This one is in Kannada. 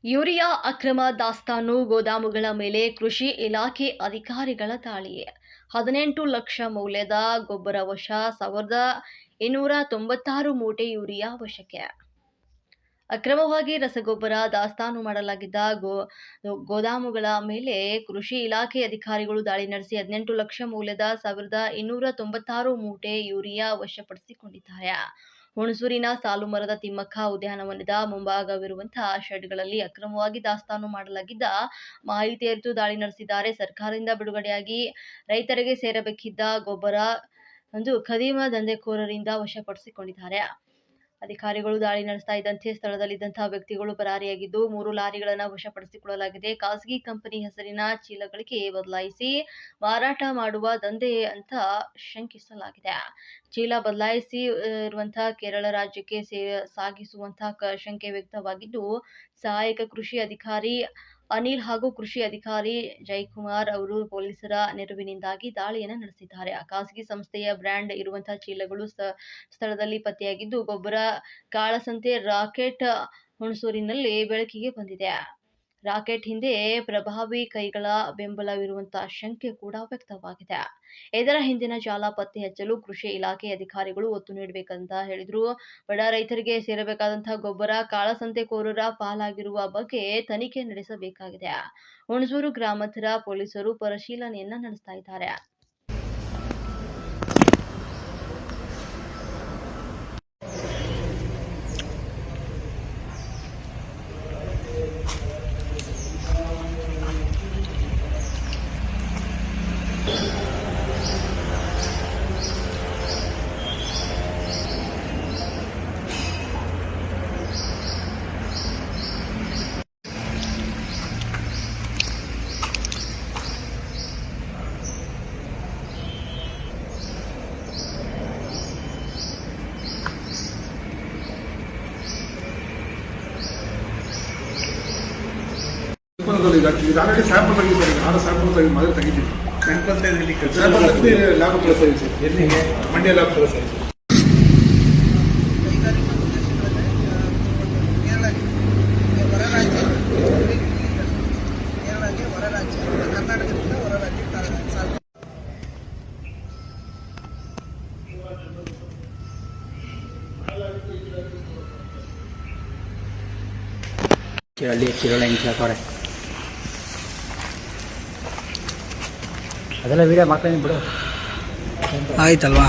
ಯೂರಿಯಾ ಅಕ್ರಮ ದಾಸ್ತಾನು ಗೋದಾಮುಗಳ ಮೇಲೆ ಕೃಷಿ ಇಲಾಖೆ ಅಧಿಕಾರಿಗಳ ದಾಳಿ. 18 ಲಕ್ಷ ಮೌಲ್ಯದ ಗೊಬ್ಬರ ವಶ, 1296 ಮೂಟೆ ಯೂರಿಯಾ ವಶಕ್ಕೆ. ಅಕ್ರಮವಾಗಿ ರಸಗೊಬ್ಬರ ದಾಸ್ತಾನು ಮಾಡಲಾಗಿದ್ದ ಗೋದಾಮುಗಳ ಮೇಲೆ ಕೃಷಿ ಇಲಾಖೆ ಅಧಿಕಾರಿಗಳು ದಾಳಿ ನಡೆಸಿ 18 ಲಕ್ಷ ಮೌಲ್ಯದ 1296 ಮೂಟೆ ಯೂರಿಯಾ ವಶಪಡಿಸಿಕೊಂಡಿದ್ದಾರೆ. ಹುಣಸೂರಿನ ಸಾಲುಮರದ ತಿಮ್ಮಕ್ಕ ಉದ್ಯಾನವನದ ಮುಂಭಾಗವಿರುವಂತಹ ಶೆಡ್ಗಳಲ್ಲಿ ಅಕ್ರಮವಾಗಿ ದಾಸ್ತಾನು ಮಾಡಲಾಗಿದ್ದ ಮಾಹಿತಿ ಅರಿತು ದಾಳಿ ನಡೆಸಿದ್ದಾರೆ. ಸರ್ಕಾರದಿಂದ ಬಿಡುಗಡೆಯಾಗಿ ರೈತರಿಗೆ ಸೇರಬೇಕಿದ್ದ ಗೊಬ್ಬರ ಖದೀಮ ದಂಧೆಕೋರರಿಂದ ವಶಪಡಿಸಿಕೊಂಡಿದ್ದಾರೆ. ಅಧಿಕಾರಿಗಳು ದಾಳಿ ನಡೆಸ್ತಾ ಇದ್ದಂತೆ ಸ್ಥಳದಲ್ಲಿದ್ದಂತಹ ವ್ಯಕ್ತಿಗಳು ಪರಾರಿಯಾಗಿದ್ದು 3 ಲಾರಿಗಳನ್ನು ವಶಪಡಿಸಿಕೊಳ್ಳಲಾಗಿದೆ. ಖಾಸಗಿ ಕಂಪನಿ ಹೆಸರಿನ ಚೀಲಗಳಿಗೆ ಬದಲಾಯಿಸಿ ಮಾರಾಟ ಮಾಡುವ ದಂಧೆ ಅಂತ ಶಂಕಿಸಲಾಗಿದೆ. ಚೀಲ ಬದಲಾಯಿಸಿ ಇರುವಂತಹ ಕೇರಳ ರಾಜ್ಯಕ್ಕೆ ಸಾಗಿಸುವಂತಹ ಶಂಕೆ ವ್ಯಕ್ತವಾಗಿದ್ದು, ಸಹಾಯಕ ಕೃಷಿ ಅಧಿಕಾರಿ ಅನಿಲ್ ಹಾಗೂ ಕೃಷಿ ಅಧಿಕಾರಿ ಜಯಕುಮಾರ್ ಅವರು ಪೊಲೀಸರ ನೆರವಿನಿಂದಾಗಿ ದಾಳಿಯನ್ನು ನಡೆಸಿದ್ದಾರೆ. ಖಾಸಗಿ ಸಂಸ್ಥೆಯ ಬ್ರ್ಯಾಂಡ್ ಇರುವಂತಹ ಚೀಲಗಳು ಸ್ಥಳದಲ್ಲಿ ಪತ್ತೆಯಾಗಿದ್ದು, ಗೊಬ್ಬರ ಕಾಳಸಂತೆ ರಾಕೆಟ್ ಹುಣಸೂರಿನಲ್ಲಿ ಬೆಳಕಿಗೆ ಬಂದಿದೆ. ರಾಕೆಟ್ ಹಿಂದೆ ಪ್ರಭಾವಿ ಕೈಗಳ ಬೆಂಬಲವಿರುವಂತಹ ಶಂಕೆ ಕೂಡ ವ್ಯಕ್ತವಾಗಿದೆ. ಇದರ ಹಿಂದಿನ ಜಾಲ ಪತ್ತೆ ಹಚ್ಚಲು ಕೃಷಿ ಇಲಾಖೆ ಅಧಿಕಾರಿಗಳು ಒತ್ತು ನೀಡಬೇಕಂತ ಹೇಳಿದ್ರು. ಬಡ ರೈತರಿಗೆ ಸೇರಬೇಕಾದಂತಹ ಗೊಬ್ಬರ ಕಾಳಸಂತೆಕೋರರ ಪಾಲಾಗಿರುವ ಬಗ್ಗೆ ತನಿಖೆ ನಡೆಸಬೇಕಾಗಿದೆ. ಹುಣಸೂರು ಗ್ರಾಮಾಂತರ ಪೊಲೀಸರು ಪರಿಶೀಲನೆಯನ್ನ ನಡೆಸ್ತಾ ಇದ್ದಾರೆ. ಆಲ್ರೆಡಿ ಸ್ಯಾಂಪಲ್ ತೆಗಿತಾರೆ. 6 ಸ್ಯಾಂಪಲ್ ಮೊದಲು ತೆಗಿತೀವಿ. ಲ್ಯಾಬ್ ಕೆಲಸ ಇದೆ ಸರ್. ಎಲ್ಲಿಗೆ? ಮಂಡ್ಯ ಲ್ಯಾಬ್ ಕೆಲಸ ಇದೆ. ಚಿರಳಿ ಇಂಚಾಕವ್ರೆ ಅದೆಲ್ಲ ವೀಡಿಯೋ ಮಾಡ್ಕೊಂಡು ಬಿಡು. ಆಯ್ತಲ್ವಾ?